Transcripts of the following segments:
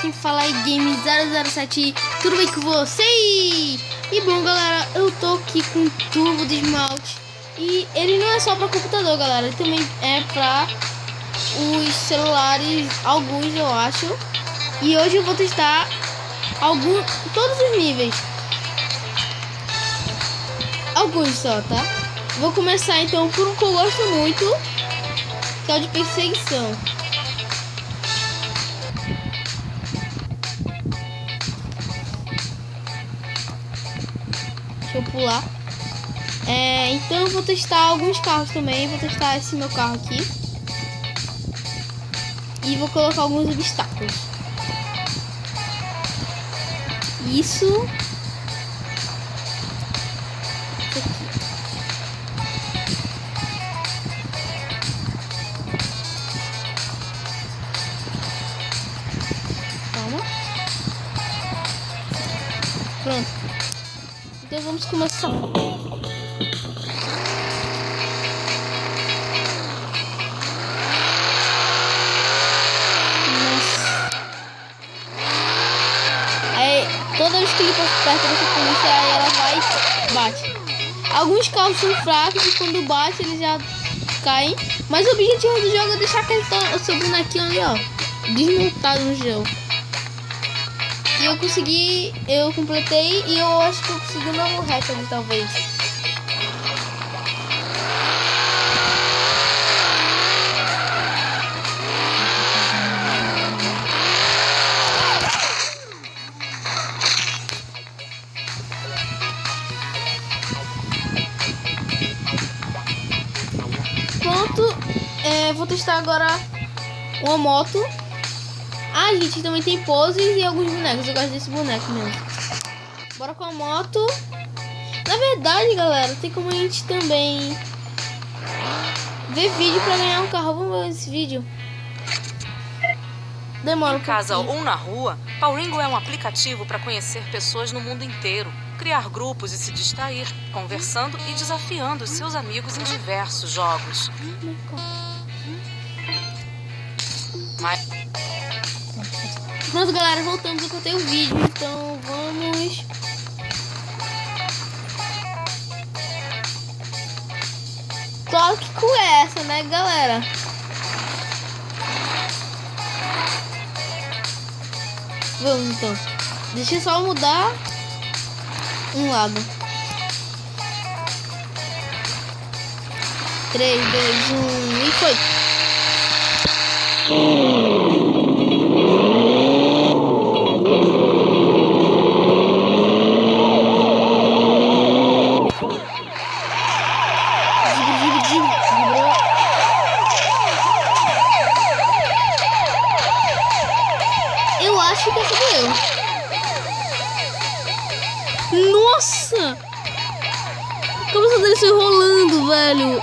quem fala é Game007, tudo bem com vocês? E bom, galera, eu tô aqui com um tubo de esmalte. E ele não é só para computador, galera, ele também é para os celulares, alguns eu acho. E hoje eu vou testar todos os níveis. Alguns só, tá? Vou começar então por um que eu gosto muito, que é o de perseguição. Deixa eu pular. Então eu vou testar alguns carros também. Vou testar esse meu carro aqui. E vou colocar alguns obstáculos. Isso. Calma. Pronto. Então vamos começar. Toda vez que ele passa perto dessa polícia, aí ela vai e bate. Alguns carros são fracos e quando bate eles já caem. Mas o objetivo do jogo é deixar aquele seu bonequinho ali, ó, desmontado no gelo. E eu consegui, eu completei e eu acho que eu consegui um novo recorde, talvez. Pronto, vou testar agora uma moto. Ah, gente, também tem poses e alguns bonecos. Eu gosto desse boneco mesmo. Bora com a moto. Na verdade, galera, tem como a gente também ver vídeo pra ganhar um carro. Vamos ver esse vídeo. Demora um pouquinho. Em casa ou na rua, Paulingo é um aplicativo para conhecer pessoas no mundo inteiro, criar grupos e se distrair, conversando e desafiando seus amigos em diversos jogos. Pronto, galera, voltamos. Eu contei o vídeo, então vamos. Claro que com essa, né, galera? Vamos então. Deixa eu só mudar um lado. 3, 2, 1 e foi. Eu acho que essa foi eu. Nossa! A cabeça dele foi rolando, velho.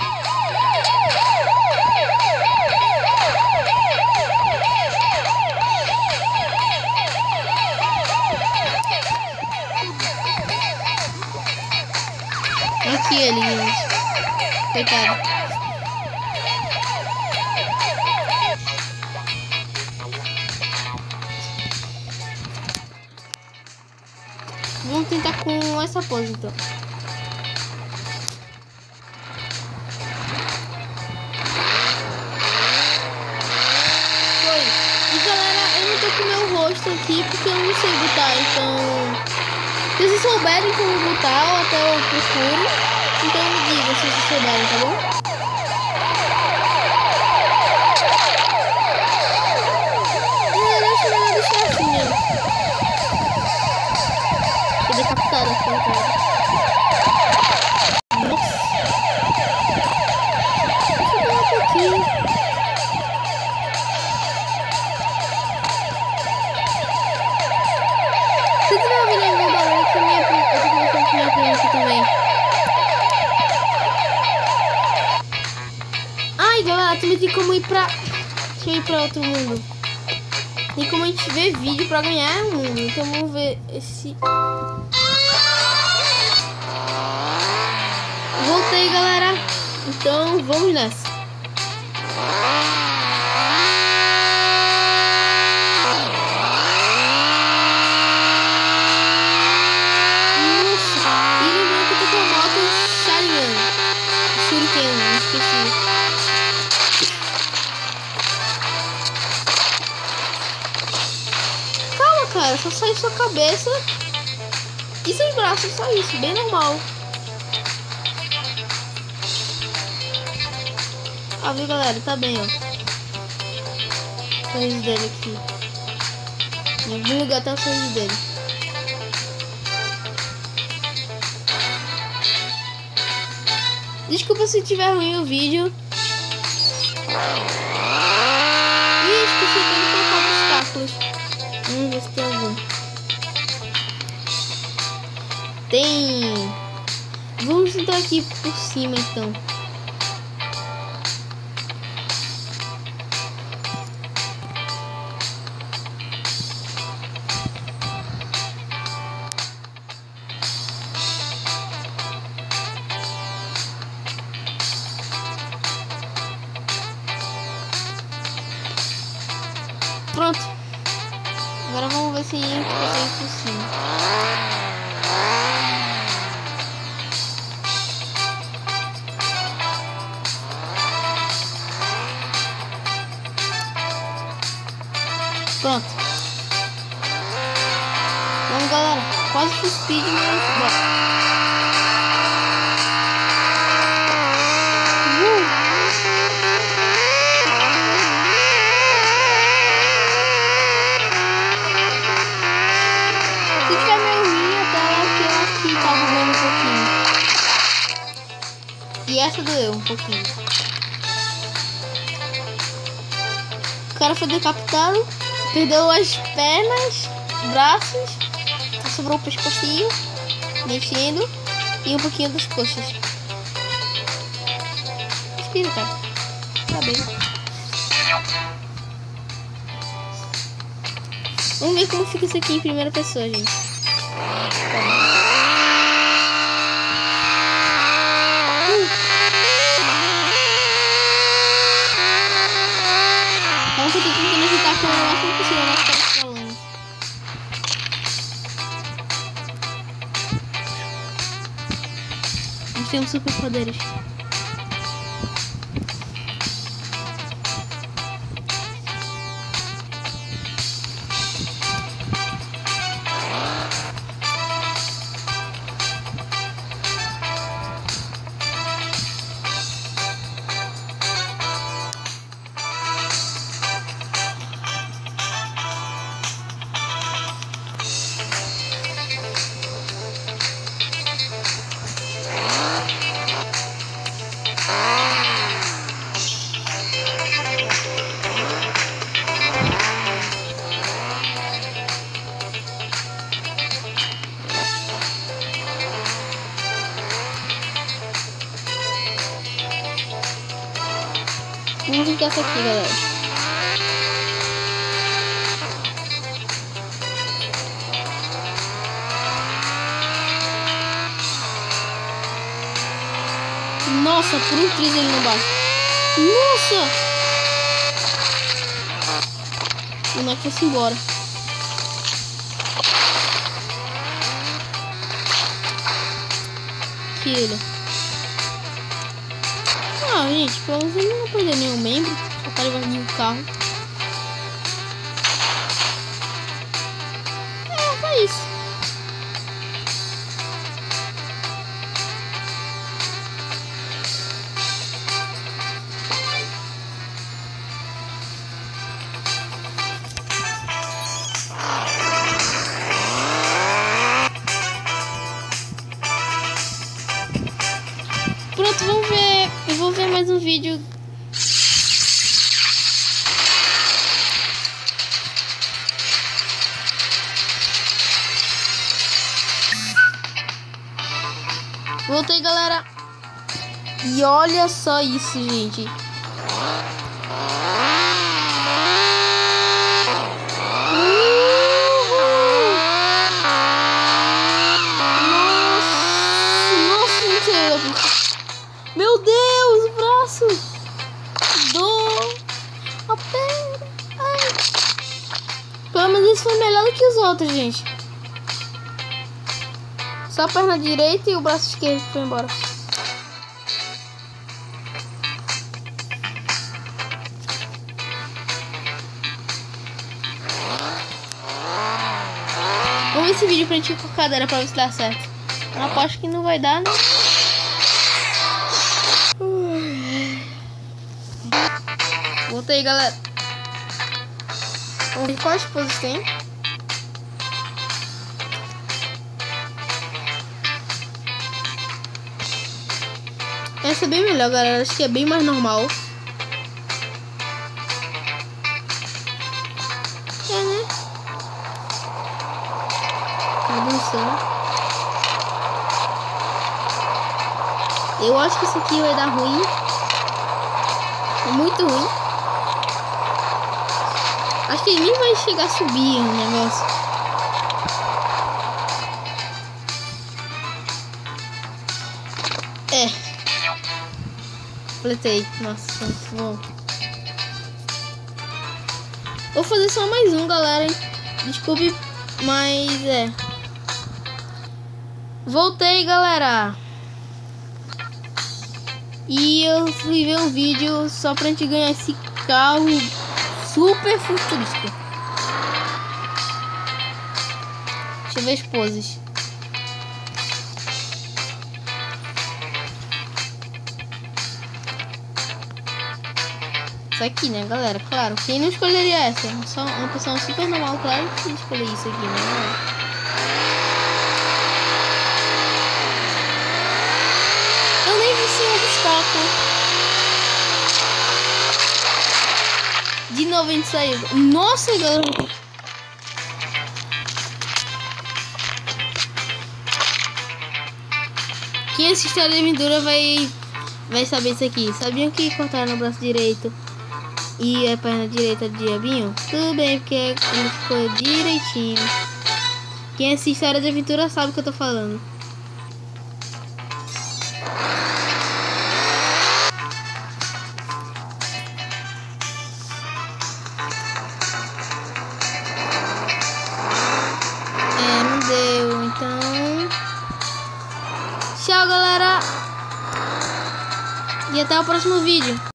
Aqui ele, gente. Coitado. Vamos tentar com essa pose, então. Foi. E galera, eu não tô com o meu rosto aqui porque eu não sei botar, então... Se vocês souberem como botar, ou até eu procuro, então me diga se vocês souberem, tá bom? Acho melhor deixar assim mesmo. Vou decapitar aqui, cara. Nossa. Deixa eu dar um pouquinho. Se tiver ouvindo algum barulho, que eu tô conversando com minha prima aqui também. Ai, galera, também tem como ir pra... Deixa eu ir pra outro mundo. Tem como a gente ver vídeo pra ganhar um mundo. Então vamos ver esse... Voltei, galera. Então vamos nessa. esqueci. Calma, cara, só sai sua cabeça e seus braços, só isso, bem normal. Ah, viu, galera? Tá bem, ó. O sorriso dele aqui. Em algum lugar tá o sorriso dele. Desculpa se tiver ruim o vídeo. Ih, esqueci de colocar obstáculos. Vamos ver se tem algum. Tem. Vamos entrar aqui por cima, então. Pronto. Agora vamos ver se consegue por cima. Pronto. Vamos, galera. Quase full speed, mas bora. E essa doeu um pouquinho. O cara foi decapitado, perdeu as pernas, braços, sobrou o pescocinho, mexendo, e um pouquinho das coxas. Respira, cara. Tá bem. Vamos ver como fica isso aqui em primeira pessoa, gente. Eu tô tentando evitar com o máximo possível nas caras falando. Nós temos superpoderes. Vamos tentar essa aqui, galera. Nossa, por um triz ele não bate. Nossa! O boneco foi-se embora. Que ele. Ah, gente, pelo menos ele não perdeu nenhum membro. Só tá levando nenhum carro. É isso. Pronto, vamos ver. Eu vou ver mais um vídeo. Voltei, galera. E olha só isso, gente. Nossa, meu Deus, o braço. Dor. A perna. Ai. Pelo menos isso foi melhor do que os outros, gente. Só a perna direita e o braço esquerdo foi embora. Vamos ver esse vídeo pra gente ir com a cadeira pra ver se dá certo. Eu aposto que não vai dar, né? Voltei, galera. Vamos ver quais poses tem. Essa é bem melhor, galera. Acho que é bem mais normal. É, né? Tá dançando. Eu acho que isso aqui vai dar ruim. É muito ruim. Acho que ele nem vai chegar a subir o negócio. É. Completei. Nossa, muito bom. Vou fazer só mais um, galera. Desculpe, mas é. Voltei, galera. E eu fui ver um vídeo só pra gente ganhar esse carro super futurístico. Deixa eu ver as poses. Isso aqui, né, galera? Claro, quem não escolheria essa? Só uma pessoa super normal, claro que escolher isso aqui, né? Eu nem vi esse obstáculo. De novo a gente saiu. Nossa, galera. Quem assistiu a aventura vai saber isso aqui. Sabiam que cortaram o braço direito e a perna direita do diabinho? Tudo bem, porque ele ficou direitinho. Quem assiste a Hora de Aventura sabe o que eu tô falando. Não deu, então... Tchau, galera! E até o próximo vídeo.